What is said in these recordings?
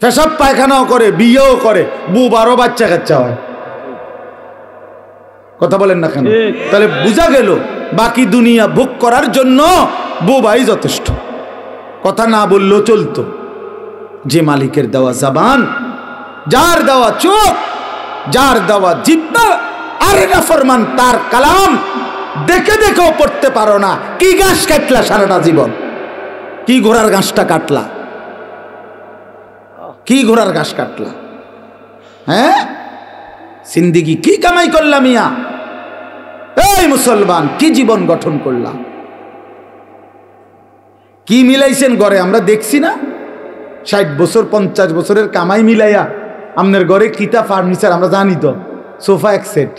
পেশাব পায়খানাও করে, বিয়েও করে, বউ 12 বাচ্চা কাচ্চা হয়। কথা বলেন না কেন? তাহলে বোঝা গেল বাকি দুনিয়া ভোগ করার জন্য বউ ভাই যথেষ্ট। কথা না বললেও চলতো। যে মালিকের দেওয়া জবান, যার দেওয়া চোখ, যার দেওয়া জিহ্বা, আর নাফরমান তার কালাম দেখে দেখেও পড়তে পারো না। কি ঘাস কাটলা সারাটা জীবন? কি ঘোড়ার ঘাসটা কাটলা? কি ঘোড়ার ঘাস কাটলা? হ্যাঁ, জিন্দেগি কি কামাই করলাম মিয়া? এই মুসলমান, কি জীবন গঠন করলাম? কি মিলাইছেন ঘরে? আমরা দেখছি না 60 বছর 50 বছরের কামাই মিলাইয়া আপনার ঘরে কিতা ফার্নিচার আমরা জানি তো। সোফা 1 সেট,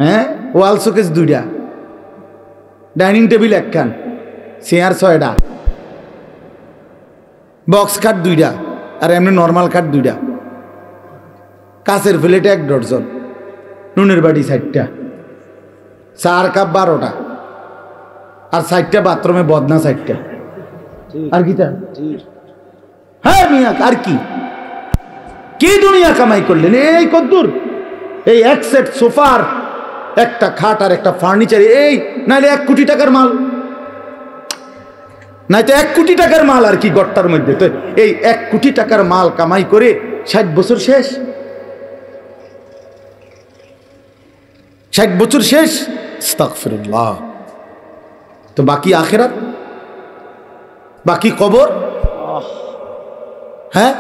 হ্যাঁ, ওয়াল শোকেস 2টা, ডাইনিং টেবিল 1খান, চেয়ার 6টা, বক্স খাট 2টা, আর এমনি নর্মাল খাট 2টা, কাঁচের প্লেট 1 ডজন, নুনের বাটি 4টা, চার কাপ 12টা, আর 4টা বাথরুমে বদনা 4টা। আর কি তা? হ্যাঁ মিয়া, আর কি কি দুনিয়া কামাই করলেন? এই কদ্দুর, এই 1 সেট সোফার, 1টা খাট আর 1টা ফার্নিচার, এই নাইলে 1 কোটি টাকার মাল, নাই তো 1 কোটি টাকার মাল আর কি গড়টার মধ্যে। তো এই 1 কোটি টাকার মাল কামাই করে 60 বছর শেষ, 60 বছর শেষ। আস্তাগফিরুল্লাহ। তো বাকি আখিরাত, বাকি কবর, হ্যাঁ